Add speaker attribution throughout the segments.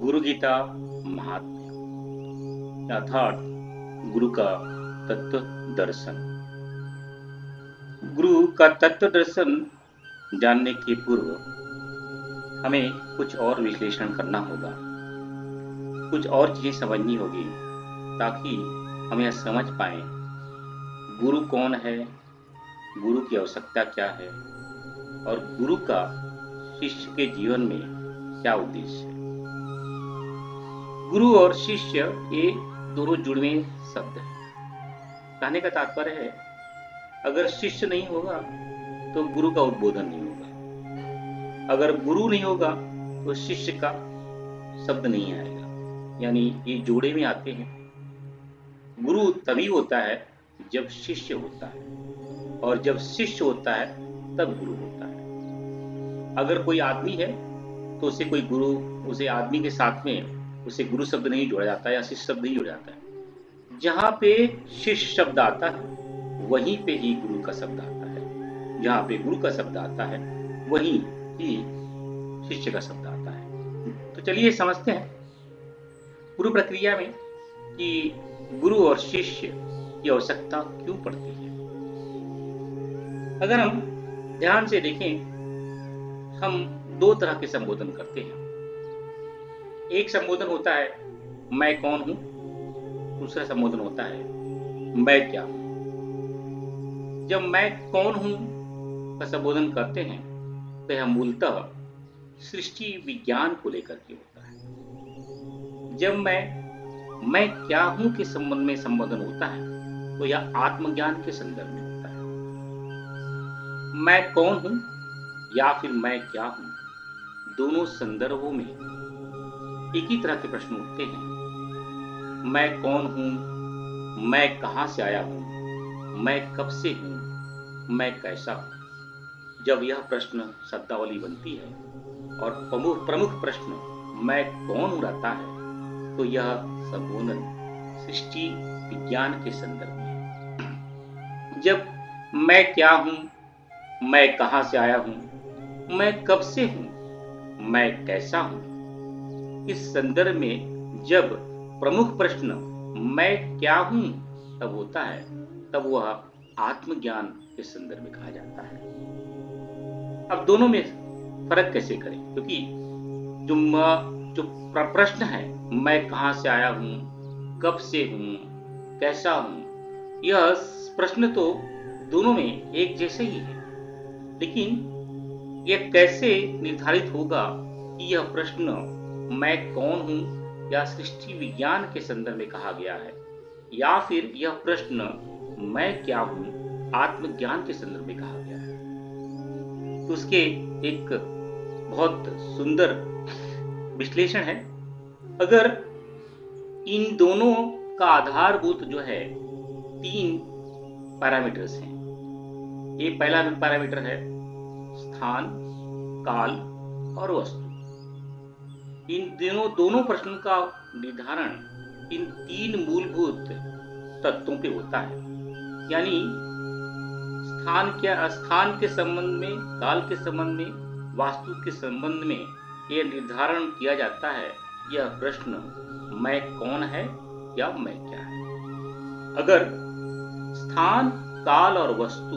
Speaker 1: गुरु गीता महात्म्य अर्थात गुरु का तत्व दर्शन। गुरु का तत्व दर्शन जानने के पूर्व हमें कुछ और विश्लेषण करना होगा, कुछ और चीजें समझनी होगी ताकि हम यह समझ पाए गुरु कौन है, गुरु की आवश्यकता क्या है और गुरु का शिष्य के जीवन में क्या उद्देश्य है। गुरु और शिष्य ये दोनों जुड़वे शब्द हैं। कहने का तात्पर्य है अगर शिष्य नहीं होगा तो गुरु का उद्बोधन नहीं होगा, अगर गुरु नहीं होगा तो शिष्य का शब्द नहीं आएगा। यानी ये जोड़े में आते हैं। गुरु तभी होता है जब शिष्य होता है और जब शिष्य होता है तब गुरु होता है। अगर कोई आदमी है तो उसे कोई गुरु, उसे आदमी के साथ में उसे गुरु शब्द नहीं जोड़ा जाता या शिष्य शब्द नहीं जोड़ा जाता है। जहां पे शिष्य शब्द आता है वहीं पे ही गुरु का शब्द आता है, जहां पे गुरु का शब्द आता है वहीं ही शिष्य का शब्द आता है। तो चलिए समझते हैं गुरु प्रक्रिया में कि गुरु और शिष्य की आवश्यकता क्यों पड़ती है। अगर हम ध्यान से देखें, हम दो तरह के संबोधन करते हैं। एक संबोधन होता है मैं कौन हूं, दूसरा संबोधन होता है मैं क्या हूं। जब मैं कौन हूं का संबोधन करते हैं तो यह मूलतः सृष्टि विज्ञान को लेकर के होता है। जब मैं क्या हूं के संबंध में संबोधन होता है तो यह आत्मज्ञान के संदर्भ में होता है। मैं कौन हूं या फिर मैं क्या हूं, दोनों संदर्भों में एक ही तरह के प्रश्न उठते हैं। मैं कौन हूं, मैं कहां से आया हूं, मैं कब से हूं, मैं कैसा हूं। जब यह प्रश्न शब्दावली बनती है और प्रमुख प्रश्न मैं कौन हूं रहता है तो यह संबोधन सृष्टि विज्ञान के संदर्भ में है। जब मैं क्या हूं, मैं कहां से आया हूं, मैं कब से हूं, मैं कैसा हूं, इस संदर्भ में जब प्रमुख प्रश्न मैं क्या हूं तब होता है, तब वह आत्मज्ञान के संदर्भ में कहा जाता है। अब दोनों में फर्क कैसे करें, क्योंकि जो प्रश्न है मैं कहां से आया हूं, कब से हूं, कैसा हूं, यह प्रश्न तो दोनों में एक जैसे ही है। लेकिन यह कैसे निर्धारित होगा कि यह प्रश्न मैं कौन हूं या सृष्टि विज्ञान के संदर्भ में कहा गया है या फिर यह प्रश्न मैं क्या हूं आत्मज्ञान के संदर्भ में कहा गया है। तो उसके एक बहुत सुंदर विश्लेषण है। अगर इन दोनों का आधारभूत जो है 3 पैरामीटर्स हैं। ये पहला पैरामीटर है स्थान, काल और वस्तु। इन दोनों प्रश्नों का निर्धारण इन 3 मूलभूत तत्वों पे होता है। यानी स्थान के संबंध में, काल के संबंध में, वास्तु के संबंध में यह निर्धारण किया जाता है यह प्रश्न मैं कौन है या मैं क्या है। अगर स्थान, काल और वस्तु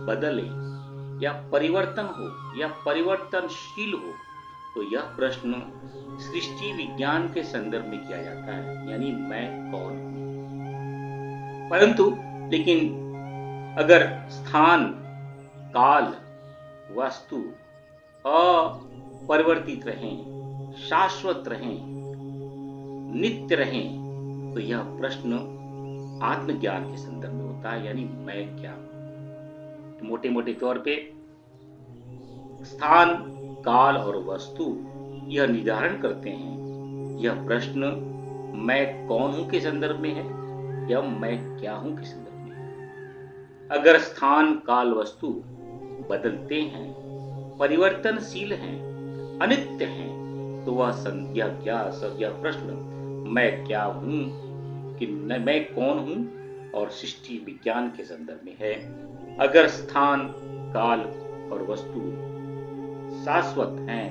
Speaker 1: बदले या परिवर्तन हो या परिवर्तनशील हो तो यह प्रश्न सृष्टि विज्ञान के संदर्भ में किया जाता है, यानी मैं कौन हूं। परंतु लेकिन अगर स्थान, काल, वस्तु अपरिवर्तित रहें, शाश्वत रहें, नित्य रहें तो यह प्रश्न आत्मज्ञान के संदर्भ में होता है, यानी मैं क्या हूं। मोटे मोटे तौर पे स्थान, काल और वस्तु यह निर्धारण करते हैं यह प्रश्न मैं कौन हूं के संदर्भ में है या मैं क्या हूं के संदर्भ में है। अगर स्थान, काल, वस्तु बदलते हैं, परिवर्तनशील हैं, अनित्य हैं तो वह यह प्रश्न मैं क्या हूं कि मैं कौन हूं और सृष्टि विज्ञान के संदर्भ में है। अगर स्थान, काल और वस्तु शाश्वत हैं,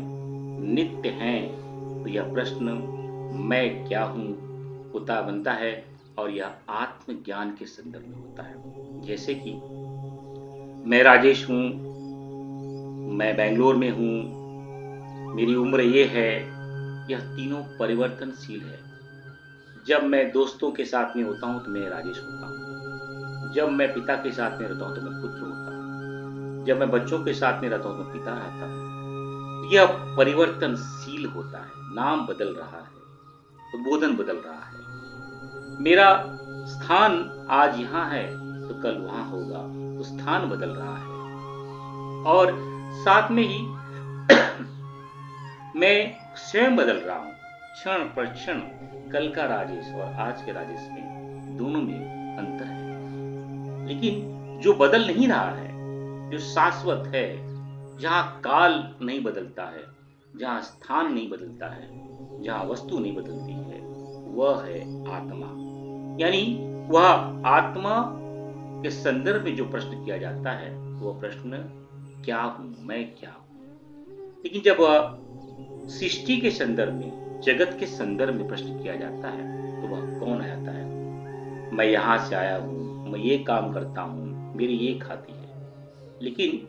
Speaker 1: नित्य हैं, तो यह प्रश्न मैं क्या हूँ होता बनता है, और यह आत्मज्ञान के संदर्भ में होता है। जैसे कि मैं राजेश हूँ, मैं बेंगलोर में हूँ, मेरी उम्र ये है, यह तीनों परिवर्तनशील है। जब मैं दोस्तों के साथ में होता हूँ तो मैं राजेश होता हूँ, जब मैं पिता के साथ में रहता हूँ तो मैं पुत्र होता हूँ, जब मैं बच्चों के साथ में रहता हूँ तो मैं पिता रहता हूँ। यह परिवर्तनशील होता है, नाम बदल रहा है, उद्बोधन बदल रहा है। मेरा स्थान आज यहाँ है तो कल वहाँ होगा, तो स्थान बदल रहा है। और साथ में ही मैं स्वयं बदल रहा हूँ, क्षण पर क्षण। कल का राजेश और आज के राजेश में दोनों में अंतर है। लेकिन जो बदल नहीं रहा है, जो शाश्वत है, जहाँ काल नहीं बदलता है, जहाँ स्थान नहीं बदलता है, जहाँ वस्तु नहीं बदलती है, वह है आत्मा। यानी वह आत्मा के संदर्भ में जो प्रश्न किया जाता है, वह प्रश्न क्या हूं, मैं क्या हूं। लेकिन जब सृष्टि के संदर्भ में, जगत के संदर्भ में प्रश्न किया जाता है, तो वह कौन आ जाता है। मैं यहां से आया हूं, मैं ये काम करता हूं, मेरी ये खाती है। लेकिन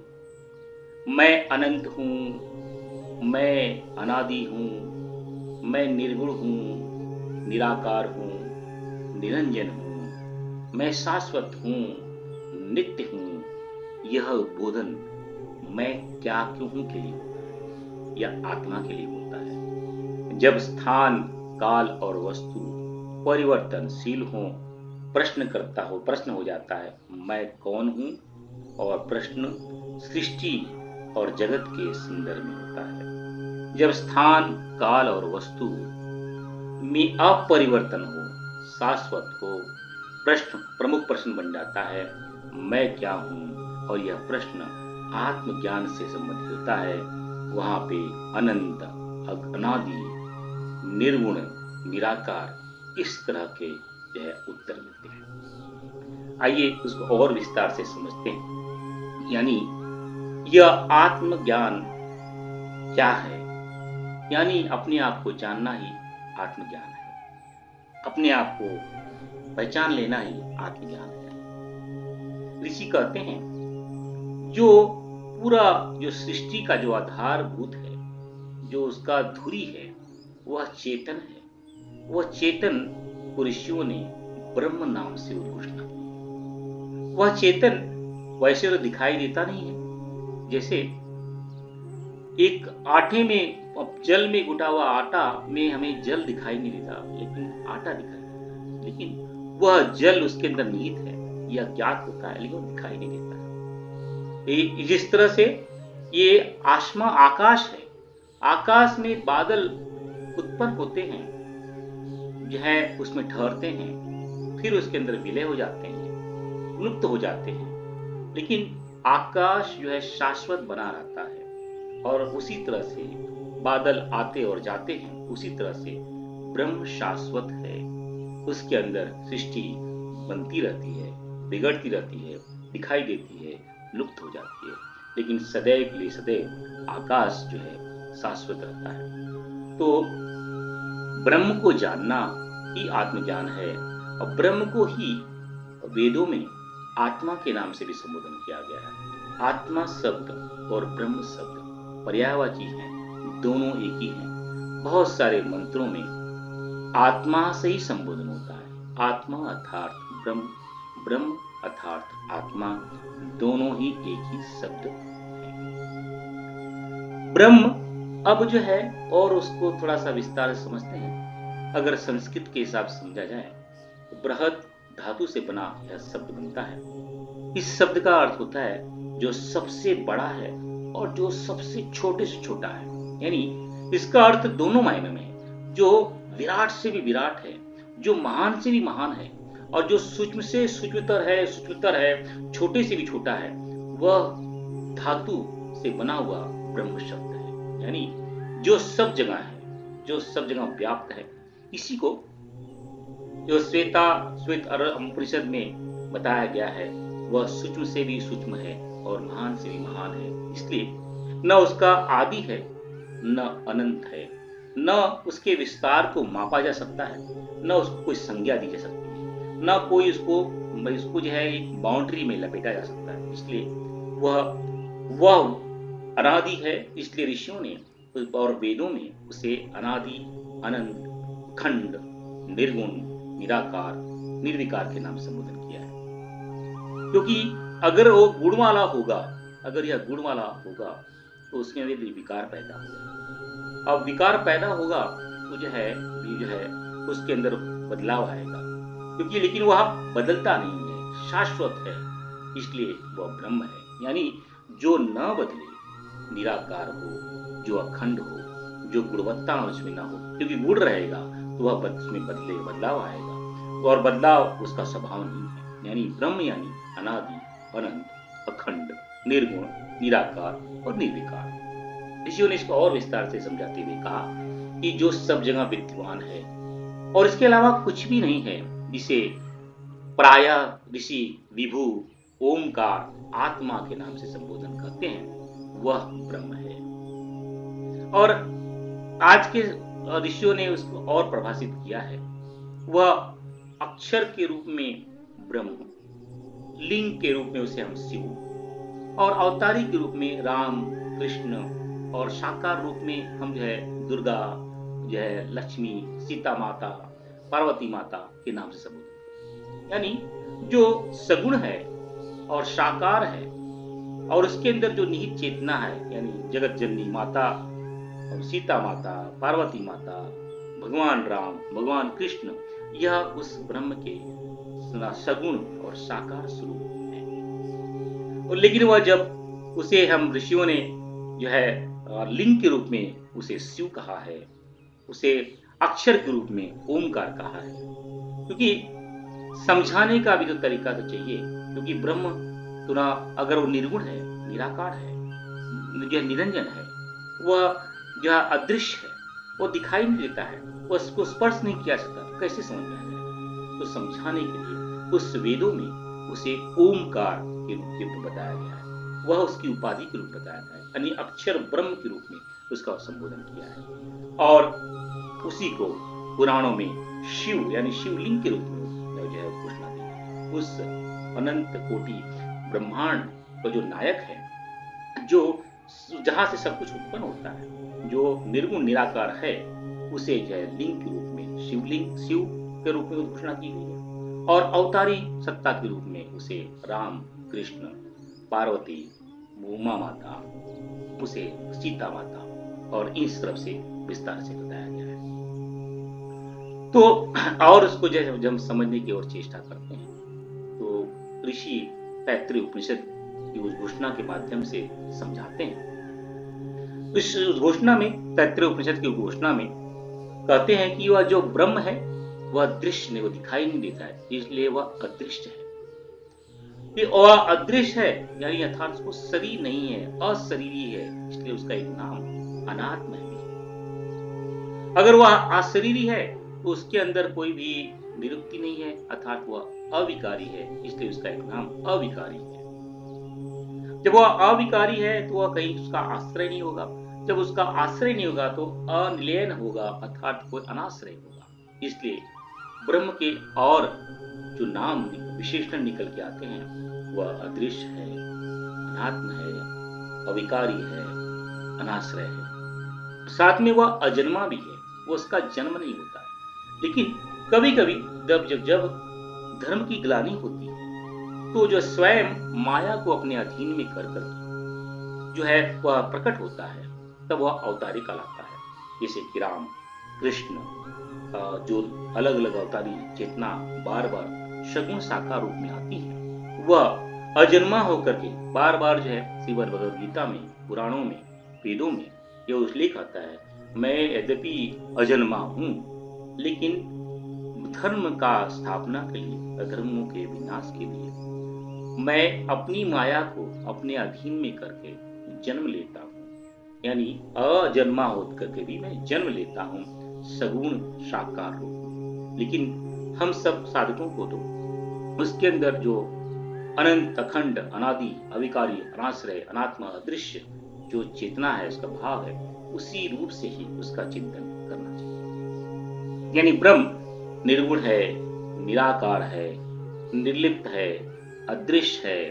Speaker 1: मैं अनंत हूं, मैं अनादि हूं, मैं निर्गुण हूं, निराकार हूं, निरंजन हूं, मैं शाश्वत हूं, नित्य हूं। यह उद्बोधन मैं क्या क्यों हूं के लिए होता है, यह आत्मा के लिए होता है। जब स्थान, काल और वस्तु परिवर्तनशील हो, प्रश्न हो जाता है मैं कौन हूं, और प्रश्न सृष्टि और जगत के संदर्भ में होता है। जब स्थान, काल और वस्तु में अपरिवर्तन हो, शाश्वत हो, प्रमुख प्रश्न बन जाता है मैं क्या हूं, और यह प्रश्न आत्मज्ञान से संबंधित होता है। वहां पे अनंत, अनादि, निर्गुण, निराकार, इस तरह के जो है उत्तर मिलते हैं। आइए उसको और विस्तार से समझते हैं। यानी यह आत्मज्ञान क्या है। यानी अपने आप को जानना ही आत्मज्ञान है, अपने आप को पहचान लेना ही आत्मज्ञान है। ऋषि कहते हैं जो पूरा, जो सृष्टि का जो आधारभूत है, जो उसका धुरी है, वह चेतन है। वह चेतन को ऋषियों ने ब्रह्म नाम से उद्घोषणा की। वह चेतन वैसे तो दिखाई देता नहीं है। जैसे एक आटे में, जल में घुटा हुआ आटा में हमें जल दिखाई नहीं देता, लेकिन आटा दिखाई देता है। लेकिन वह जल उसके अंदर निहित है, यह ज्ञात होता है, लेकिन वो दिखाई नहीं देता है। जिस तरह से ये आकाश है, आकाश में बादल उत्पन्न होते हैं, जो है उसमें ठहरते हैं, फिर उसके अंदर विलय हो जाते हैं, लुप्त हो जाते हैं। लेकिन आकाश जो है शाश्वत बना रहता है। और उसी तरह से बादल आते और जाते हैं, उसी तरह से ब्रह्म शाश्वत है। उसके अंदर सृष्टि बनती रहती है, बिगड़ती रहती है, दिखाई देती है, लुप्त हो जाती है, लेकिन सदैव के लिए सदैव आकाश जो है शाश्वत रहता है। तो ब्रह्म को जानना ही आत्मज्ञान है। और ब्रह्म को ही वेदों में आत्मा के नाम से भी संबोधन किया गया है। आत्मा शब्द और ब्रह्म शब्द पर्यायवाची हैं, दोनों एक ही हैं। बहुत सारे मंत्रों में आत्मा से ही संबोधन होता है। आत्मा अर्थात ब्रह्म, ब्रह्म अर्थात आत्मा, दोनों ही एक ही शब्द हैं। ब्रह्म अब जो है, और उसको थोड़ा सा विस्तार से समझते हैं। अगर संस्कृत के हिसाब से समझा जाए तो बृहत धातु से बना यह शब्द बनता है। इस शब्द का अर्थ होता है जो सबसे बड़ा है और जो सबसे छोटे से छोटा है। यानी इसका अर्थ दोनों मायनों में है। जो विराट से भी विराट है, जो महान से भी महान है, और जो सूक्ष्म से सूक्ष्मतर है, छोटे से भी छोटा है, वह धातु से बना हुआ ब्रह्म शब्द है। यानी जो सब जगह है, जो सब जगह व्याप्त है। इसी को जो श्वेत उपनिषद में बताया गया है, वह सूक्ष्म से भी सूक्ष्म है और महान से भी महान है। इसलिए न उसका आदि है, न अनंत है, न उसके विस्तार को मापा जा सकता है, न उसको कोई संज्ञा दी जा सकती है, न कोई इसको जो है एक बाउंड्री में लपेटा जा सकता है। इसलिए वह अनादि है। इसलिए ऋषियों ने और वेदों में उसे अनादि, अनंत, अखंड, निर्गुण, निराकार, निर्विकार के नाम से संबोधन किया है। क्योंकि अगर वो गुणवाला होगा, अगर यह गुणवाला होगा तो उसमें विकार पैदा होगा। अब विकार पैदा होगा तो जो है उसके अंदर बदलाव आएगा, क्योंकि लेकिन वह बदलता नहीं है, शाश्वत है। इसलिए वह ब्रह्म है, यानी जो न बदले, निराकार हो, जो अखंड हो, जो गुणवत्ता उसमें ना हो। क्योंकि गुण रहेगा तो वह उसमें बदलाव आएगा, और बदलाव उसका स्वभाव नहीं है। यानी ब्रह्म यानी अनादि, अनंत, अखंड, निर्गुण, निराकार और निर्विकार। ऋषियों ने इसको और विस्तार से समझाते हुए कहा कि जो सब जगह विद्यमान है और इसके अलावा कुछ भी नहीं है, जिसे प्राय ऋषि विभु, ओमकार, आत्मा के नाम से संबोधन करते हैं, वह ब्रह्म है। और आज के ऋषियों ने उसको और प्रभाषित किया है। वह अक्षर के रूप में ब्रह्म, लिंग के रूप में उसे हम शिव, और अवतारी के रूप में राम, कृष्ण, और साकार रूप में हम जो है दुर्गा, जो है लक्ष्मी, सीता माता, पार्वती माता के नाम से संबोधित। यानी जो सगुण है और साकार है, और उसके अंदर जो निहित चेतना है, यानी जगत जननी माता, सीता माता, पार्वती माता, भगवान राम, भगवान कृष्ण, यह उस ब्रह्म के सगुण और साकार स्वरूप है। और लेकिन वह जब उसे हम ऋषियों ने जो है लिंग के रूप में उसे शिव कहा है, उसे अक्षर के रूप में ओमकार कहा है, क्योंकि समझाने का भी तो तरीका तो चाहिए। क्योंकि ब्रह्म तो ना, अगर वो निर्गुण है, निराकार है, जो निरंजन है, वह जो अदृश्य है, वो दिखाई नहीं देता है, वो उसको स्पर्श नहीं किया जाता, तो कैसे समझ में आएगा? तो समझाने के लिए उस वेदों में उसे ओमकार के रूप में बताया गया है, वह उसकी उपाधि के रूप में बताया गया है, यानी अक्षर ब्रह्म के रूप में उसका संबोधन किया है। और उसी को पुराणों में शिव यानी शिवलिंग के रूप में जो है घोषणा दी। उस अनंत कोटि ब्रह्मांड का जो नायक है, जो जहां से सब कुछ उत्पन्न होता है, जो निर्गुण निराकार है, उसे जो है लिंग के रूप में शिव के रूप में घोषणा की गई है। और अवतारी सत्ता के रूप में उसे राम, कृष्ण, पार्वती, उमा माता, उसे सीता माता, और इस तरफ से विस्तार से बताया गया है। तो और उसको जब हम समझने की और चेष्टा करते हैं, तो ऋषि तैत्तिरीय उपनिषद की उस घोषणा के माध्यम से समझाते हैं। इस घोषणा में, तैत्तिरीय उपनिषद की घोषणा में कहते हैं कि वह जो ब्रह्म है वह दृश्य नहीं, वो दिखाई नहीं देता है, इसलिए वह अदृश्य है। वह अदृश्य है, यानी अर्थात उसको शरीर नहीं है, अशरीरी है, इसलिए उसका एक नाम अनात्मा है। अगर वह अशरीरी है तो उसके अंदर कोई भी निरुक्ति नहीं है, अर्थात वह अविकारी है, इसलिए उसका एक नाम अविकारी है। जब वह अविकारी है तो वह कहीं उसका आश्रय नहीं होगा, जब उसका आश्रय नहीं होगा तो अनिलयन होगा, अर्थात कोई अनाश्रय होगा। इसलिए ब्रह्म के और जो नाम विशेषण निकल के आते हैं, वह अदृश्य है, अनात्म है, अविकारी है, अनाश्रय है। साथ में वह अजन्मा भी है, वो उसका जन्म नहीं होता है। लेकिन कभी कभी जब धर्म की ग्लानि होती है, तो जो स्वयं माया को अपने अधीन में कर जो है वह प्रकट होता है, तब वह अवतारी कहलाता है। जैसे कि राम, कृष्ण, जो अलग अलग अवतारी चेतना बार बार सगुण साकार रूप में आती है, वह अजन्मा होकर के बार बार जो है श्रीमद् भगवद गीता में, पुराणों में, वेदों में यह उल्लेख आता है, मैं यद्यपि अजन्मा हूं, लेकिन धर्म का स्थापना के लिए, अधर्मों के विनाश के लिए मैं अपनी माया को अपने अधीन में करके जन्म लेता हूं। यानी अजन्मा होकर के भी मैं जन्म लेता हूं सगुण साकार रूप। लेकिन हम सब साधकों को तो उसके अंदर जो अनंत, अखंड, अनादि, अविकारी, अनाश्रय, अनात्मा, अदृश्य जो चेतना है, उसका भाव है, उसी रूप से ही उसका चिंतन करना चाहिए। यानी ब्रह्म निर्गुण है, निराकार है, निर्लिप्त है, अदृश्य है,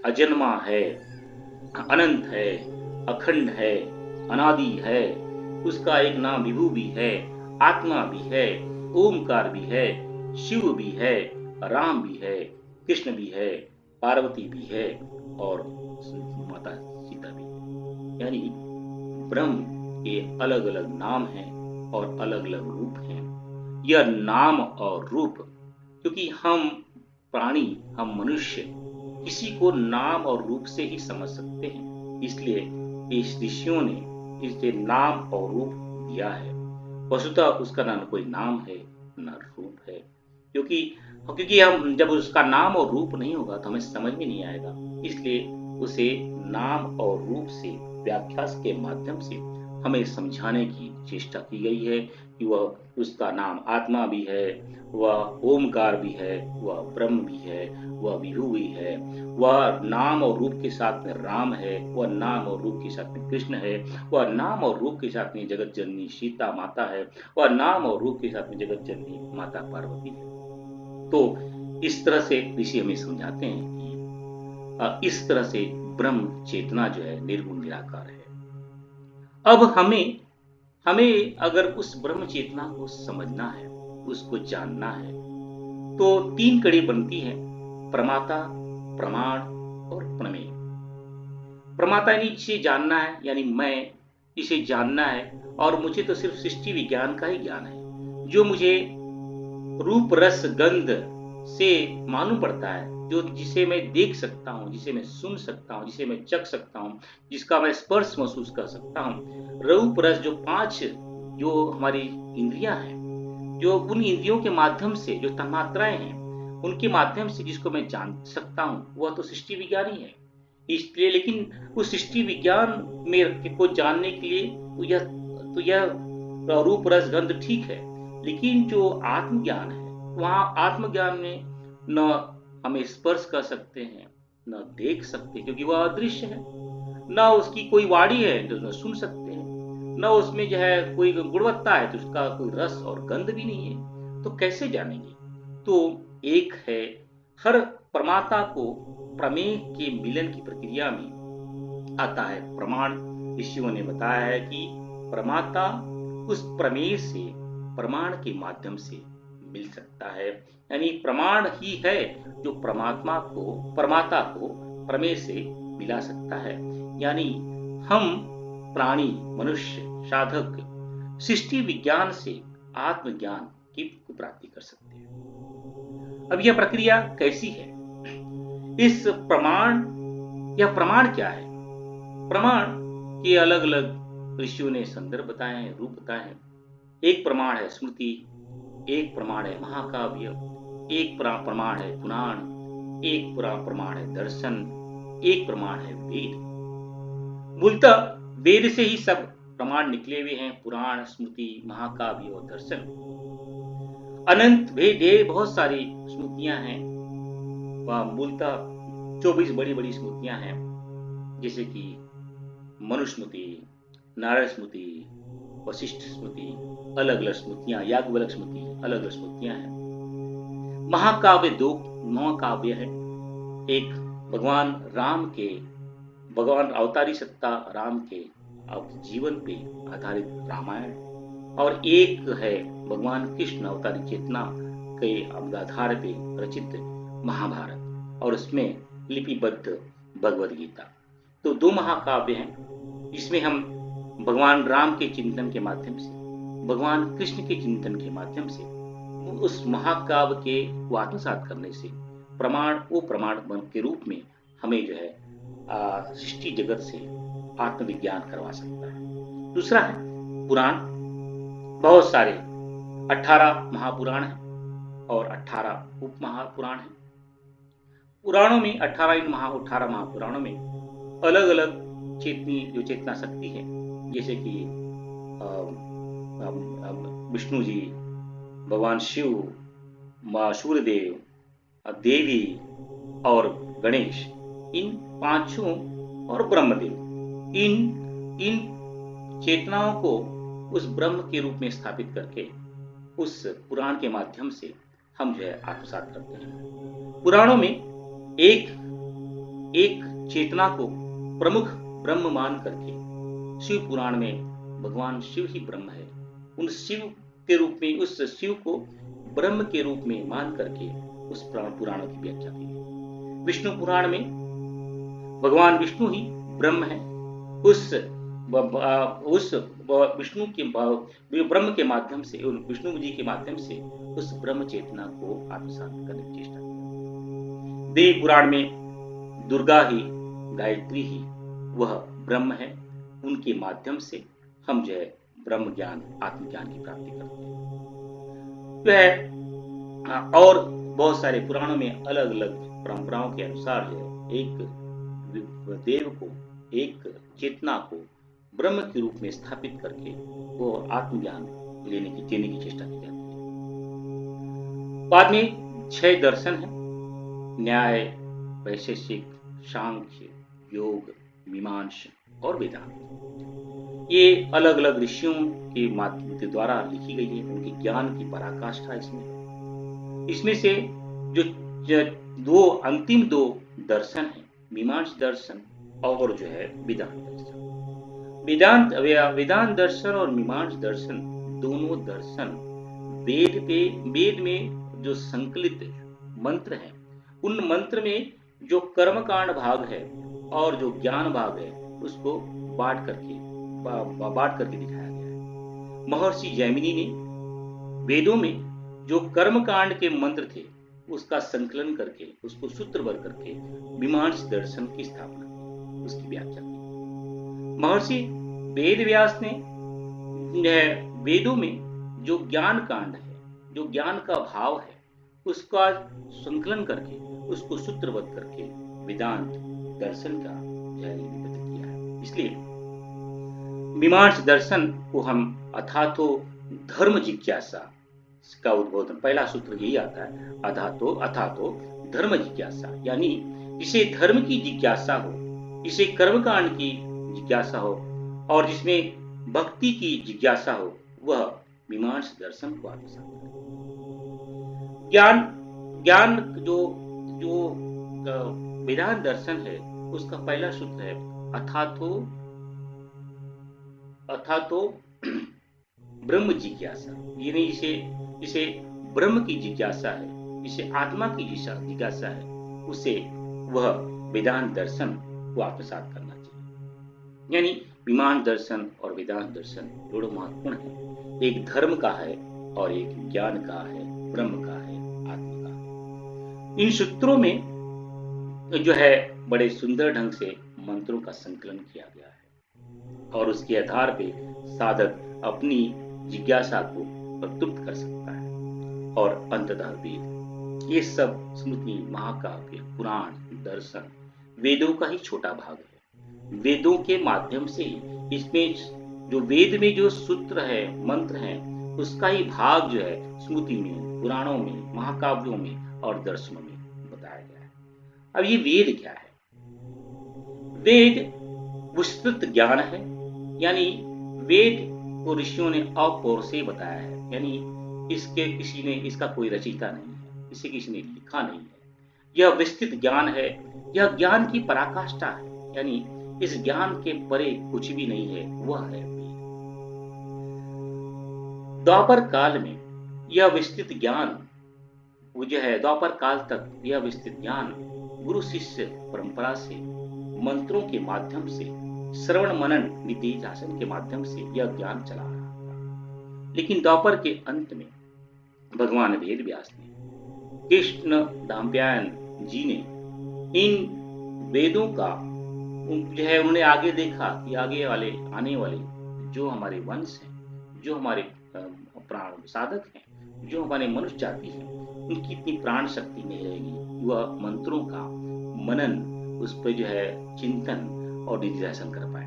Speaker 1: अजन्मा है, अनंत है, अखंड है, अनादि है। उसका एक नाम विभु भी है, आत्मा भी है, ओमकार भी है, शिव भी है, राम भी है, कृष्ण भी है, पार्वती भी है और माता सीता भी। यानी ब्रह्म के अलग अलग नाम हैं और अलग अलग रूप हैं। यह नाम और रूप, क्योंकि हम प्राणी, हम मनुष्य किसी को नाम और रूप से ही समझ सकते हैं, इसलिए इस ऋषियों ने इसे नाम और रूप दिया है। वस्तुतः उसका ना कोई नाम है ना रूप है, क्योंकि हम जब उसका नाम और रूप नहीं होगा तो हमें समझ में नहीं आएगा। इसलिए उसे नाम और रूप से व्याख्या के माध्यम से हमें समझाने की चेष्टा की गई है कि वह उसका नाम आत्मा भी है, वह ओमकार भी है, वह ब्रह्म भी है, वह विभु भी है, वह नाम और रूप के साथ में राम है, वह नाम और रूप के साथ में कृष्ण है, वह नाम और रूप के साथ में जगत जननी सीता माता है, वह नाम और रूप के साथ में जगत जननी माता पार्वती है। तो इस तरह से ऋषि हमें समझाते हैं कि इस तरह से ब्रह्म चेतना जो है निर्गुण निराकार है। अब हमें अगर उस ब्रह्म चेतना को समझना है, उसको जानना है, तो 3 कड़ी बनती है: प्रमाता, प्रमाण और प्रमेय। प्रमाता यानी इसे जानना है, यानी मैं इसे जानना है और मुझे तो सिर्फ सृष्टि विज्ञान का ही ज्ञान है, जो मुझे रूप रस गंध से मालूम पड़ता है, जिसे मैं देख सकता हूँ, जिसे मैं सुन सकता हूँ, जिसे मैं चख सकता हूँ, जिसका मैं स्पर्श महसूस कर सकता हूँ। रूप रस जो 5 जो हमारी इंद्रियां हैं, जो उन इंद्रियों के माध्यम से जो तन्मात्राएं हैं, उनके माध्यम से जिसको मैं जान सकता हूँ, वह तो सृष्टि विज्ञान ही है। इसलिए लेकिन उस सृष्टि विज्ञान में को जानने के लिए तो यह रूप रस गंध ठीक है, लेकिन जो आत्मज्ञान है, वहां आत्मज्ञान में न हमें स्पर्श कर सकते हैं, न देख सकते, क्योंकि वह अदृश्य है, न उसकी कोई वाणी है जो न सुन सकते हैं, न उसमें जो है कोई गुणवत्ता है तो उसका कोई रस और गंध भी नहीं है, तो कैसे जानेंगे? तो एक है, हर प्रमाता को प्रमेय के मिलन की प्रक्रिया में आता है प्रमाण। ऋषियों ने बताया है कि प्रमाता उस प्रमेय से प्रमाण के माध्यम से मिल सकता है। यानी प्रमाण ही है जो प्रमाता को प्रमेय से मिला सकता है। यानी हम प्राणी, मनुष्य, साधक सृष्टि विज्ञान से आत्मज्ञान की प्राप्ति कर सकते हैं। अब यह प्रक्रिया कैसी है? इस यह प्रमाण क्या है? प्रमाण के अलग अलग ऋषियों ने संदर्भ बताए हैं, रूप बताए हैं। एक प्रमाण है स्मृति, एक प्रमाण है महाकाव्य, एक प्रमाण है पुराण, एक प्रमाण है दर्शन, एक प्रमाण है वेद। मूलतः वेद से ही सब प्रमाण निकले हुए हैं: पुराण, स्मृति, महाकाव्य और दर्शन। अनंत ढेर बहुत सारी स्मृतियां हैं। वह मूलतः 24 बड़ी बड़ी स्मृतियां हैं, जैसे कि मनुस्मृति, नारद स्मृति, वशिष्ठ स्मृति, अलग अलग स्मृतियां, याज्ञवल्क्य स्मृति, अलग अलग स्मृतियां हैं। महाकाव्य 2 महाकाव्य है। एक भगवान अवतारी सत्ता राम के जीवन पे आधारित रामायण, और एक है भगवान कृष्ण अवतारी चेतना के आधार पे रचित महाभारत, और उसमें लिपिबद्ध भगवद गीता। तो 2 महाकाव्य हैं, जिसमें हम भगवान राम के चिंतन के माध्यम से, भगवान कृष्ण के चिंतन के माध्यम से उस महाकाव्य के को आत्मसात करने से वो प्रमाण के रूप में हमें जो है सृष्टि जगत से आत्मविज्ञान करवा सकता है। दूसरा है पुराण। बहुत सारे 18 महापुराण हैं और 18 उप महापुराण हैं। पुराणों में 18 महापुराणों में अलग अलग चेतना शक्ति है, जैसे कि विष्णु जी, भगवान शिव, माँ सूर्यदेव, देवी और गणेश, इन 5 और ब्रह्मदेव, इन चेतनाओं को उस ब्रह्म के रूप में स्थापित करके उस पुराण के माध्यम से हम जो है आत्मसात करते हैं। पुराणों में एक एक चेतना को प्रमुख ब्रह्म मान करके शिव पुराण में भगवान शिव ही ब्रह्म है, उन शिव के रूप में, उस शिव को ब्रह्म के रूप में मान करके उस पुराणों की व्याख्या की है। विष्णु पुराण में भगवान विष्णु ही ब्रह्म है, उस विष्णु के ब्रह्म के माध्यम से, विष्णु जी के माध्यम से उस ब्रह्म चेतना को आत्मसात करने की चेष्टा की। देव पुराण में दुर्गा ही, गायत्री ही वह ब्रह्म है, उनके माध्यम से हम जो है ब्रह्म ज्ञान, आत्मज्ञान की प्राप्ति करते हैं। वह और बहुत सारे पुराणों में अलग अलग परंपराओं के अनुसार जो है एक देव को, एक चेतना को ब्रह्म के रूप में स्थापित करके वो आत्मज्ञान देने की चेष्टा की जाती है। बाद में 6 दर्शन है, न्याय, वैशेषिक, सांख्य, योग, मीमांसा और वेदांत। ये अलग अलग ऋषियों के माध्यम के द्वारा लिखी गई है, उनके ज्ञान की पराकाष्ठा इसमें से जो अंतिम 2 दर्शन है, मीमांसा दर्शन और जो है वेदांत दर्शन। वेदांत दर्शन और मीमांसा दर्शन दोनों दर्शन वेद में जो संकलित मंत्र हैं, उन मंत्र में जो कर्मकांड भाग है और जो ज्ञान भाग है उसको बांट करके दिखाया गया है। महर्षि जैमिनी ने वेदों में जो कर्मकांड के मंत्र थे उसका संकलन करके, उसको सूत्रबद्ध करके मीमांसा दर्शन की स्थापना की, उसकी व्याख्या की। महर्षि वेदव्यास ने वेदों में जो ज्ञान कांड है, जो ज्ञान का भाव है, उसका संकलन करके, उसको सूत्रबद्ध करके वेदांत दर्शन का निबद्ध किया है। इसलिए मीमांसा दर्शन को हम अथातो धर्म जिज्ञासा का उद्बोधन, पहला सूत्र यही आता है, अथातो धर्म जिज्ञासा, यानी जिसे धर्म की जिज्ञासा हो, जिसे कर्मकांड की जिज्ञासा हो और जिसमें भक्ति की जिज्ञासा हो, वह मीमांसा दर्शन को आत्मसात करे। ज्ञान जो वेदांत दर्शन है उसका पहला सूत्र है अथातो ब्रह्म जिज्ञासा, यानी जिसे ब्रह्म की जिज्ञासा है, जिसे आत्मा की जिज्ञासा है, उसे वह वेदांत दर्शन को आत्मसात करना चाहिए। यानी मीमांसा दर्शन और वेदांत दर्शन दोनों महत्वपूर्ण है, एक धर्म का है और एक ज्ञान का है, ब्रह्म का है, आत्मा का है। इन सूत्रों में जो है बड़े सुंदर ढंग से मंत्रों का संकलन किया गया है और उसके आधार पे साधक अपनी जिज्ञासा को तृप्त कर सकता है। और अंततः वेद, ये सब स्मृति, महाकाव्य, पुराण, दर्शन वेदों का ही छोटा भाग है। वेदों के माध्यम से ही इसमें जो वेद में जो सूत्र है, मंत्र है, उसका ही भाग जो है स्मृति में, पुराणों में, महाकाव्यों में और दर्शनों में बताया गया है। अब ये वेद क्या है? वेद विस्तृत ज्ञान है, यानी वेद को ऋषियों ने अपौर से बताया है, यानी किसी ने इसका कोई रचयिता नहीं है, इसे किसी ने लिखा नहीं है। यह विस्तृत ज्ञान है, यह ज्ञान की पराकाष्ठा है, यानी इस ज्ञान के परे कुछ भी नहीं है, वह है वेद। द्वापर काल में यह विस्तृत ज्ञान जो है, द्वापर काल तक यह विस्तृत ज्ञान गुरु शिष्य परंपरा से, मंत्रों के माध्यम से, श्रवण मनन निधिध्यासन के माध्यम से यह ज्ञान चला रहा था। लेकिन द्वापर के अंत में भगवान वेद व्यास ने, कृष्ण दाम्पयायन जी ने इन वेदों का जो है, उन्होंने आगे देखा कि आगे वाले आने वाले जो हमारे वंश हैं, जो हमारे प्राण साधक हैं, जो हमारे मनुष्य जाति है, उनकी इतनी प्राण शक्ति नहीं रहेगी, वह मंत्रों का मनन, उस पर जो है चिंतन और निधिध्यासन कर पाए।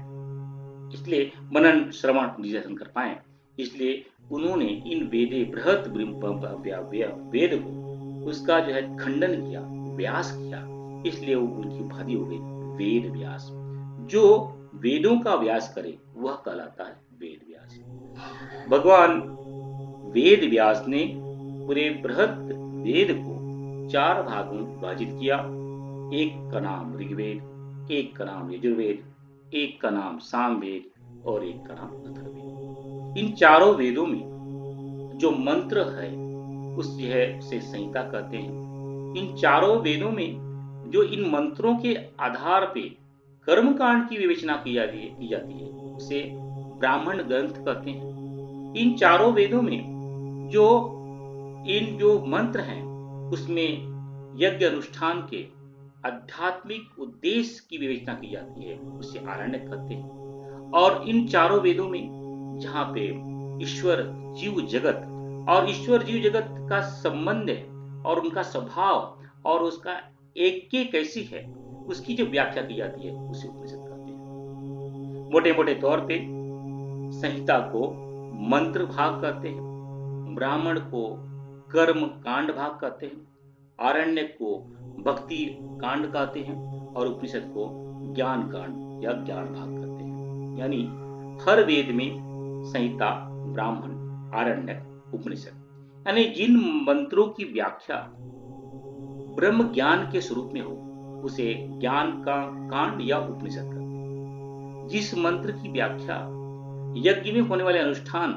Speaker 1: इसलिए मनन, श्रवण, निधिध्यासन कर पाए, इसलिए उन्होंने इन बृहत वेद को उसका जो है खंडन किया, व्यास किया, इसलिए उनकी उपाधि हो गई वेद व्यास। जो वेदों का व्यास करे वह कहलाता है भगवान वेद व्यास ने पूरे बृहद वेद को 4 भागों में विभाजित किया। एक का नाम ऋग्वेद, एक का नाम यजुर्वेद, एक का नाम सामवेद और एक का नाम अथर्ववेद। इन चारों वेदों में जो मंत्र है उसे संहिता कहते हैं। इन चारों वेदों में जो इन मंत्रों के आधार पे कर्मकांड की विवेचना की जाती है उसे ब्राह्मण ग्रंथ कहते हैं। इन चारों वेदों में जो मंत्र हैं उसमें यज्ञ अनुष्ठान के आध्यात्मिक उद्देश्य की विवेचना की जाती है उसे आरण्यक कहते हैं। और इन चारों वेदों में जहाँ पे ईश्वर जीव जगत का संबंध है और उनका स्वभाव और उसका एक कैसी है उसकी जो व्याख्या की जाती है उसे उपनिषद कहते हैं। मोटे मोटे तौर पे संहिता को मंत्र भाग कहते हैं, ब्राह्मण को कर्म कांड भाग कहते हैं, आरण्यक को भक्ति कांड कहते हैं और उपनिषद को ज्ञान कांड या ज्ञान भाग कहते हैं। यानी हर वेद में संहिता, ब्राह्मण, आरण्यक, उपनिषद, यानी जिन मंत्रों की व्याख्या ब्रह्म ज्ञान के स्वरूप में हो उसे ज्ञान का कांड या उपनिषद कहते हैं। जिस मंत्र की व्याख्या यज्ञ में होने वाले अनुष्ठान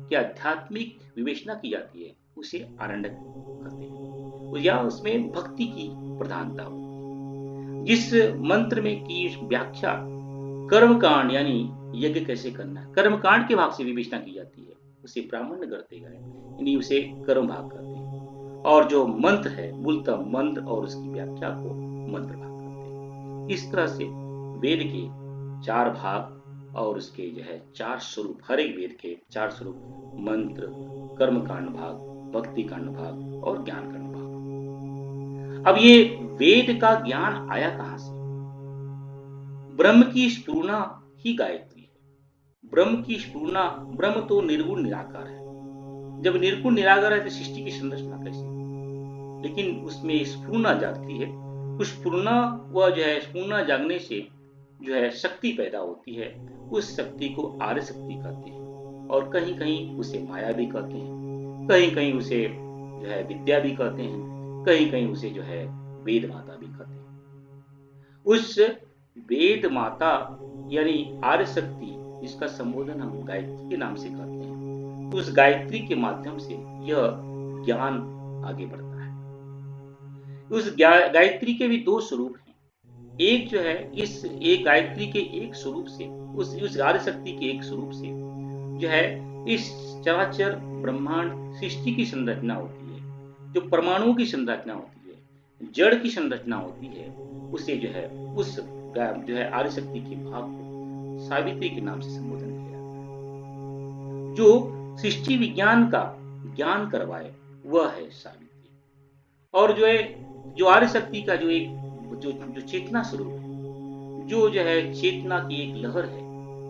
Speaker 1: की आध्यात्मिक विवेचना की जाती है उसे आरण्यक कहते हैं या उसमें भक्ति की प्रधानता होती है। जिस मंत्र में की व्याख्या कर्मकांड यानी यज्ञ कैसे करना है कर्मकांड के भाग से विवेचना की जाती है उसे ब्राह्मण करते हैं यानी उसे कर्म भाग कहते हैं। और जो मंत्र है मूलतः मंत्र और उसकी व्याख्या को मंत्र भाग कहते हैं। इस तरह से वेद के 4 भाग और उसके जो है 4 स्वरूप, हर एक वेद के 4 स्वरूप, मंत्र, कर्मकांड भाग, भक्ति कांड भाग और ज्ञान कांड भाग। अब ये वेद का ज्ञान आया कहां से? ब्रह्म की स्फुरना ही गायत्री है। ब्रह्म की स्फुरना, ब्रह्म तो निर्गुण निराकार है। जब निर्गुण निराकार है तो सृष्टि की संरचना कैसी? लेकिन उसमें स्फुरना जागती है। उस स्फुरना वह जो है स्फुरना जागने से जो है शक्ति पैदा होती है। उस शक्ति को आर्य शक्ति कहते हैं और कहीं कहीं उसे माया भी कहते हैं, कहीं कहीं उसे जो है विद्या भी कहते हैं, कहीं कहीं उसे जो है वेद माता भी कहते हैं। उस वेद माता यानी आर्य शक्ति जिसका संबोधन हम गायत्री के नाम से करते हैं, उस गायत्री के माध्यम से यह ज्ञान आगे बढ़ता है। उस गायत्री के भी 2 स्वरूप हैं। एक जो है इस एक गायत्री के एक स्वरूप से उस आर्य शक्ति के एक स्वरूप से जो है इस चराचर ब्रह्मांड सृष्टि की संरचना होती है, जो परमाणुओं की संरचना होती है, जड़ की संरचना होती है, उसे जो है उस जो है आर्य शक्ति के भाग को सावित्री के नाम से संबोधन किया जाता है। जो सृष्टि विज्ञान का ज्ञान करवाए वह है सावित्री। और जो आर्य शक्ति का जो चेतना स्वरूप है, जो है चेतना की एक लहर है,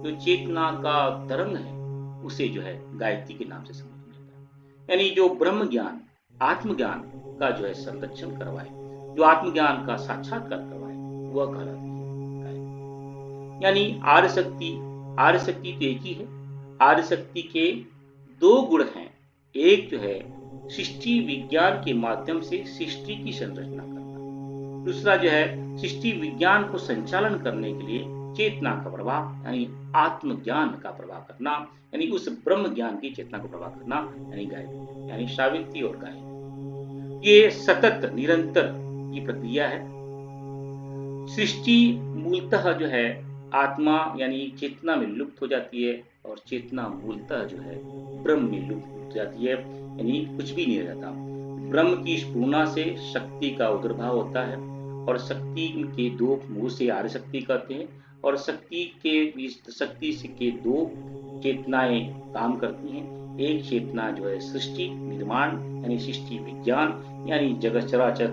Speaker 1: जो चेतना का तरंग है, उसे जो है गायत्री के नाम से संबोधन करता है। यानी जो ब्रह्म ज्ञान, आत्मज्ञान का जो है संरक्षण करवाए, जो आत्मज्ञान का साक्षात्कार करवाए, वह कहलाती है गायत्री। यानी आर्य शक्ति तो एक ही है। आर्य शक्ति के 2 गुण हैं। एक जो है सृष्टि विज्ञान के माध्यम से सृष्टि की संरचना करना, दूसरा जो है सृष्टि विज्ञान को संचालन करने के लिए चेतना का प्रवाह यानी आत्मज्ञान का प्रवाह करना, यानी उस ब्रह्म ज्ञान की चेतना को प्रवाह करना, यानी गायत्री, यानी सावित्री और गायत्री। ये सतत निरंतर की प्रक्रिया है। सृष्टि मूलतः जो है आत्मा यानी चेतना में लुप्त हो जाती है और चेतना मूलतः जो है ब्रह्म में लुप्त हो जाती है, यानी कुछ भी नहीं रहता। ब्रह्म की स्फुरना से शक्ति का उद्भव होता है और शक्ति के 2 मुंह से आर्य शक्ति कहते हैं और शक्ति के 2 चेतनाएं काम करती हैं। एक चेतना जो है सृष्टि निर्माण यानी सृष्टि विज्ञान यानी जगत चराचर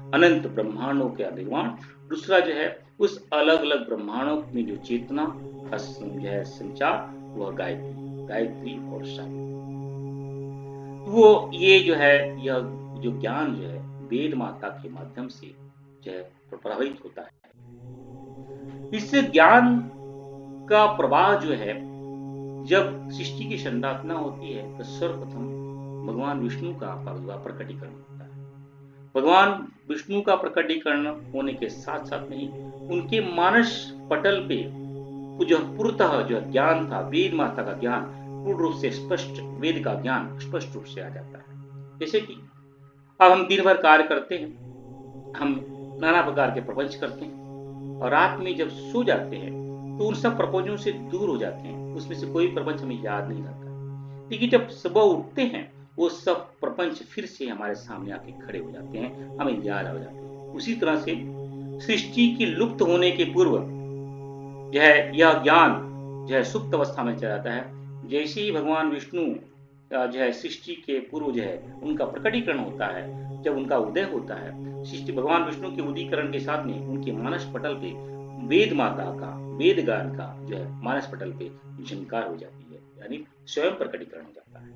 Speaker 1: अनंत ब्रह्मांडों का निर्माण, दूसरा जो है उस अलग अलग ब्रह्मांडों में जो चेतना का जो है संचार, वह गायत्री और सावित्री। वो ये जो है यह जो ज्ञान जो है वेद माता के माध्यम से जो है प्रभावित होता है। इस ज्ञान का प्रवाह जो है जब सृष्टि की संरचना होती है तो सर्वप्रथम भगवान विष्णु का प्रकटीकरण होता है। भगवान विष्णु का प्रकटीकरण होने के साथ साथ में ही उनके मानस पटल पे जो पूर्णतः जो ज्ञान था, वेद माता का ज्ञान पूर्ण रूप से स्पष्ट, वेद का ज्ञान स्पष्ट रूप से आ जाता है। जैसे कि अब हम दिन भर कार्य करते हैं, हम नाना प्रकार के प्रपंच करते हैं और रात में जब सो जाते हैं तो उन सब प्रपंचों से दूर हो जाते हैं, उसमें से कोई प्रपंच हमें याद नहीं रहता। लेकिन जब सुबह उठते हैं वो सब प्रपंच फिर से हमारे सामने आके खड़े हो जाते हैं, हमें याद हो जाते हैं। उसी तरह से सृष्टि की लुप्त होने के पूर्व जो है यह ज्ञान जो है सुप्त अवस्था में चला जाता है। जैसे ही भगवान विष्णु जो है सृष्टि के पूर्व जो है उनका प्रकटीकरण होता है, जब उनका उदय होता है, सृष्टि भगवान विष्णु के उदयकरण के साथ में उनके मानस पटल पे वेद माता का, वेद ज्ञान का जो है मानस पटल पे झंकार हो जाती है, यानी स्वयं प्रकटीकरण हो जाता है।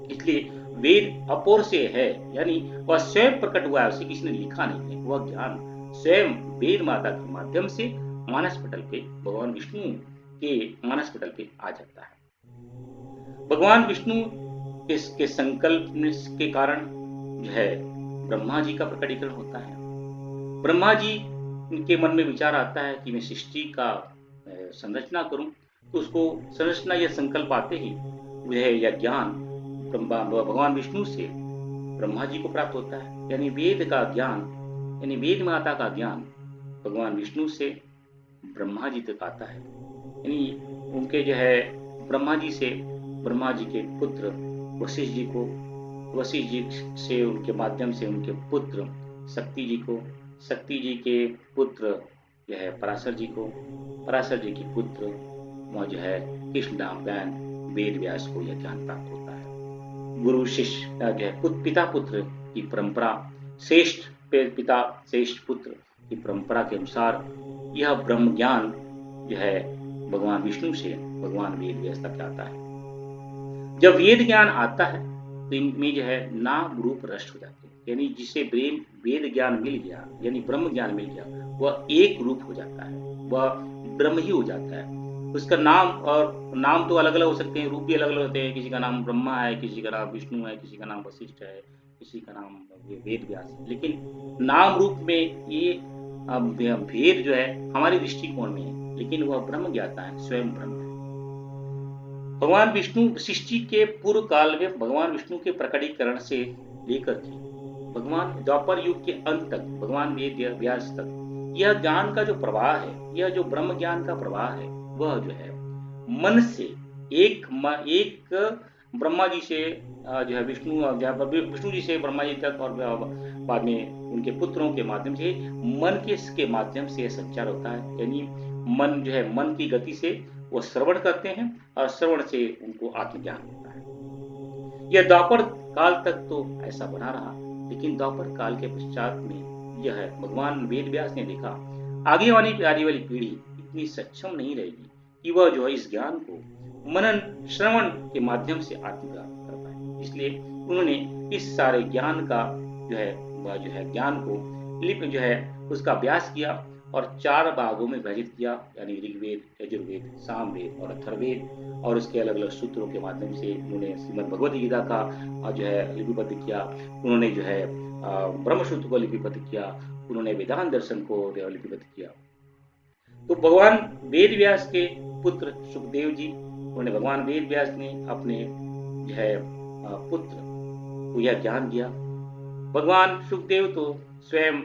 Speaker 1: इसलिए वेद अपोर से है, यानी वह स्वयं प्रकट हुआ है, उसे किसी ने लिखा नहीं है। वह ज्ञान स्वयं वेद माता के माध्यम से मानस पटल पे, भगवान विष्णु के मानस पटल पे आ जाता है। भगवान विष्णु के संकल्प के कारण जो है ब्रह्मा जी का प्रकटीकरण होता है। ब्रह्मा जी उनके मन में विचार आता है कि मैं सृष्टि का संरचना करूं, तो उसको संरचना या संकल्प आते ही वह यह ज्ञान भगवान विष्णु से ब्रह्मा जी को प्राप्त होता है। यानी वेद का ज्ञान, यानी वेद माता का ज्ञान भगवान विष्णु से ब्रह्मा जी तक आता है। यानी उनके जो है ब्रह्मा जी से ब्रह्मा जी के पुत्र वशिष्ठ जी को, वशिष्ठ जी से उनके माध्यम से उनके पुत्र शक्ति जी को, शक्ति जी के पुत्र जो है पराशर जी को, पराशर जी के पुत्र वह जो है कृष्ण नामज्ञान वेद व्यास को यह ज्ञान प्राप्त होता है। गुरु शिष्य जो है पिता पुत्र की परंपरा, श्रेष्ठ पिता श्रेष्ठ पुत्र की परंपरा के अनुसार यह ब्रह्म ज्ञान जो है भगवान विष्णु से भगवान वेद व्यास तक आता है। जब वेद ज्ञान आता है तो इनमें जो है नाम रूप रष्ट हो जाते हैं, यानी जिसे वेद ज्ञान मिल गया, यानी ब्रह्म ज्ञान मिल गया, वह एक रूप हो जाता है, वह ब्रह्म ही हो जाता है। उसका नाम और नाम तो अलग अलग हो सकते हैं, रूप भी अलग अलग होते हैं। किसी का नाम ब्रह्मा है, किसी का नाम विष्णु है, किसी का नाम वशिष्ठ है, किसी का नाम वेद व्यास है। लेकिन नाम रूप में ये भेद जो है हमारे दृष्टिकोण में है, लेकिन वह ब्रह्म ज्ञाता है, स्वयं ब्रह्म है। भगवान विष्णु सृष्टि के पूर्व काल में भगवान विष्णु के प्रकटीकरण से लेकर के भगवान द्वापर युग के अंत तक, भगवान वेद व्यास तक, यह ज्ञान का जो प्रवाह है, यह जो ब्रह्म ज्ञान का प्रवाह है, वह जो है मन से एक ब्रह्मा जी से जो है विष्णु जी से ब्रह्मा जी तक और बाद में उनके पुत्रों के माध्यम से मन के माध्यम से संचार होता है। यानी मन जो है मन की गति से वो श्रवण करते हैं और श्रवण से उनको आत्मज्ञान होता है। यह द्वापर काल तक तो ऐसा बना रहा, लेकिन द्वापर काल के पश्चात में यह है भगवान वेद व्यास ने देखा आगे आने वाली पीढ़ी इतनी सक्षम नहीं रहेगी कि वह जो है इस ज्ञान को मनन श्रवण के माध्यम से आत्मज्ञान कर पाए। इसलिए उन्होंने इस सारे ज्ञान का जो है ज्ञान को जो है उसका अभ्यास किया और 4 भागों में विभाजित किया, यानी ऋग्वेद, यजुर्वेद, सामवेद और अथर्ववेद। और उसके अलग अलग सूत्रों के माध्यम से उन्होंने श्रीमद् भगवद गीता का जो है लिपिबद्ध किया, उन्होंने जो है ब्रह्मसूत्र को लिपिबद्ध किया, उन्होंने वेदांत दर्शन को लिपिबद्ध किया। तो भगवान वेद व्यास के पुत्र सुखदेव जी, उन्होंने भगवान वेद व्यास ने अपने जो है पुत्र को यह ज्ञान दिया। भगवान सुखदेव तो स्वयं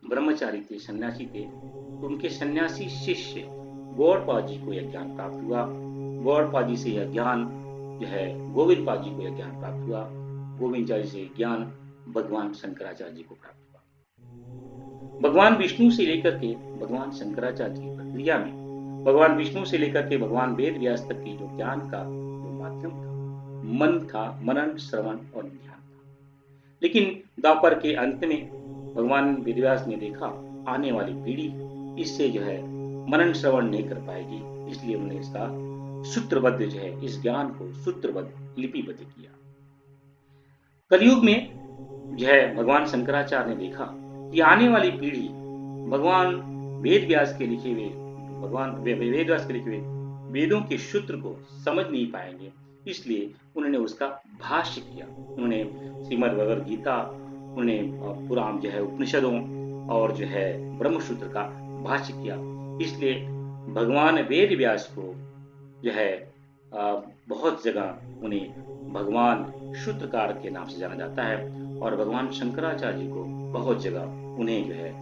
Speaker 1: ब्रह्मचारी थे, सन्यासी थे, तो उनके सन्यासी शिष्य गौड़पाद जी को यह ज्ञान प्राप्त हुआ। गौड़पाद जी से यह ज्ञान जो है गोविंद पाद जी को यह ज्ञान प्राप्त हुआ। गोविंद जी से ज्ञान भगवान शंकराचार्य जी को प्राप्त हुआ। भगवान विष्णु से लेकर के भगवान शंकराचार्य की प्रक्रिया में भगवान विष्णु से लेकर के भगवान वेद व्यास तक की जो ज्ञान का जो माध्यम था, मन था, मनन, श्रवण और ध्यान था। लेकिन द्वापर के अंत में भगवान वेदव्यास ने देखा आने वाली पीढ़ी इससे जो है मनन श्रवण नहीं कर पाएगी, इसलिए उन्होंने इसका सूत्रबद्ध जो है इस ज्ञान को सूत्रबद्ध लिपिबद्ध किया। कलयुग में जो है भगवान शंकराचार्य ने देखा कि आने वाली पीढ़ी भगवान वेद व्यास के लिखे हुए वेदों के सूत्र को समझ नहीं पाएंगे, इसलिए उन्होंने उसका भाष्य किया। उन्होंने श्रीमद् भगवद गीता, उन्होंने पुराण जो है उपनिषदों और जो है ब्रह्मसूत्र का भाष्य किया। इसलिए भगवान वेद व्यास को जो है बहुत जगह उन्हें भगवान सूत्रकार के नाम से जाना जाता है, और भगवान शंकराचार्य जी को बहुत जगह उन्हें जो है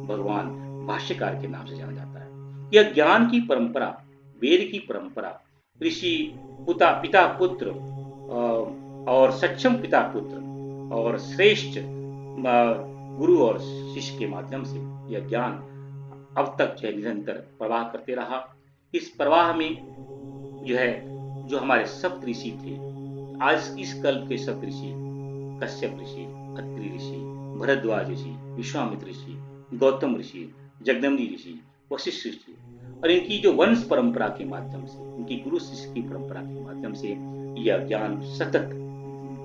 Speaker 1: भगवान भाष्यकार के नाम से जाना जाता है। यह ज्ञान की परंपरा, वेद की परंपरा ऋषि पिता पुत्र और सक्षम पिता पुत्र और श्रेष्ठ गुरु और शिष्य के माध्यम से यह ज्ञान अब तक जो है निरंतर प्रवाह करते रहा। इस प्रवाह में जो है जो हमारे सप्त ऋषि थे, आज इस कल्प के सप्त ऋषि कश्यप ऋषि, अत्रि ऋषि, भरद्वाज ऋषि, विश्वामित्र ऋषि, गौतम ऋषि, जगदम्बी ऋषि, वशिष्ठ ऋषि, और इनकी जो वंश परंपरा के माध्यम से, इनकी गुरु शिष्य की परंपरा के माध्यम से यह ज्ञान सतत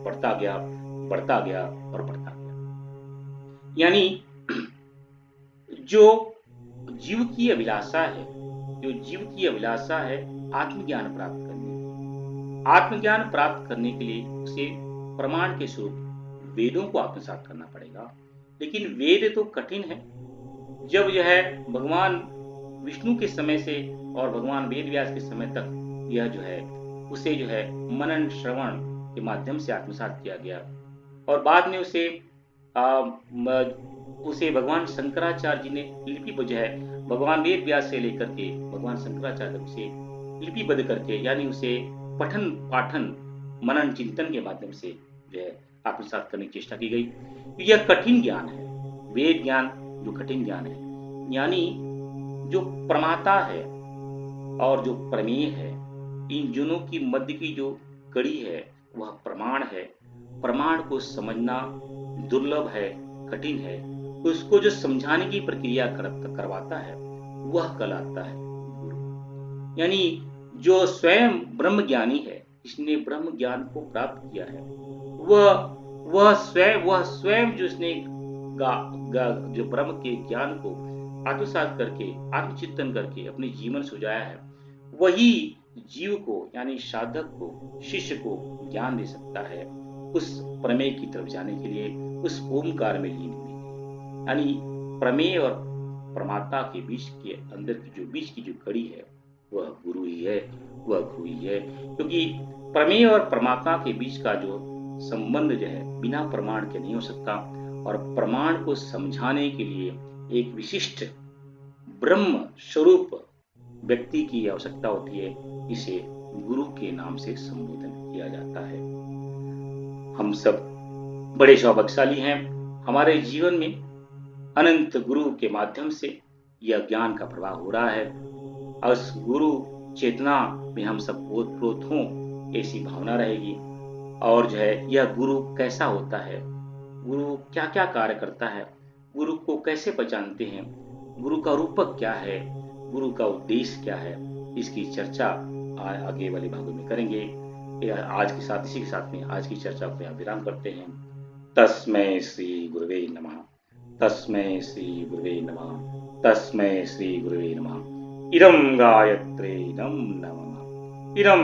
Speaker 1: बढ़ता गया और बढ़ता गया। यानी जो जीव की अभिलाषा है, आत्मज्ञान प्राप्त करने, आत्मज्ञान प्राप्त करने के लिए उसे प्रमाण के स्वरूप वेदों को आत्मसात करना पड़ेगा। लेकिन वेद तो कठिन है। जब यह भगवान विष्णु के समय से और भगवान वेद व्यास के समय तक यह जो है उसे जो है मनन श्रवण के माध्यम से आत्मसात किया गया, और बाद में उसे भगवान शंकराचार्य जी ने लिपिबद्ध है, भगवान वेद व्यास से लेकर के भगवान शंकराचार्य उसे लिपिबद्ध करके, यानी उसे पठन पाठन मनन चिंतन के माध्यम से जो है आत्मसात करने की चेष्टा की गई। यह कठिन ज्ञान है, वेद ज्ञान जो कठिन ज्ञान है। यानी जो प्रमाता है और जो प्रमेय है, इन दोनों की मध्य की जो कड़ी है वह प्रमाण है। प्रमाण को समझना दुर्लभ है, कठिन है। उसको जो समझाने की प्रक्रिया करवाता है वह कहलाता है गुरु। यानी जो स्वयं ब्रह्म ज्ञानी है, इसने ब्रह्म ज्ञान को प्राप्त किया है, वह स्वयं जो इसने जो ब्रह्म के ज्ञान को आत्मसात करके आत्मचिंतन करके अपने जीवन सुझाया है, वही जीव को यानी साधक को, शिष्य को ज्ञान दे सकता है उस प्रमेय की तरफ जाने के लिए, उस ओमकार में लीन होने के लिए। यानी प्रमेय और परमात्मा के बीच के अंदर की जो कड़ी है वह गुरु ही है, क्योंकि प्रमेय और परमात्मा के बीच का जो संबंध जो है बिना प्रमाण के नहीं हो सकता, और प्रमाण को समझाने के लिए एक विशिष्ट ब्रह्म स्वरूप व्यक्ति की आवश्यकता होती है। इसे गुरु के नाम से संबोधन किया जाता है। हम सब बड़े सौभाग्यशाली हैं, हमारे जीवन में अनंत गुरु के माध्यम से यह ज्ञान का प्रवाह हो रहा है। उस गुरु चेतना में हम सब ओतप्रोत हों, ऐसी भावना रहेगी। और जो है यह गुरु कैसा होता है, गुरु क्या क्या कार्य करता है, गुरु को कैसे पहचानते हैं, गुरु का रूपक क्या है, गुरु का उद्देश्य क्या है, इसकी चर्चा आगे वाले भागों में करेंगे। इसी के साथ में आज की चर्चा को यहाँ विराम करते हैं। तस्मै श्री गुरुवे नमः, तस्मै श्री गुरुवे नमः, तस्मै श्री गुरुवे नमः। इदं गायत्रे नमः, इदं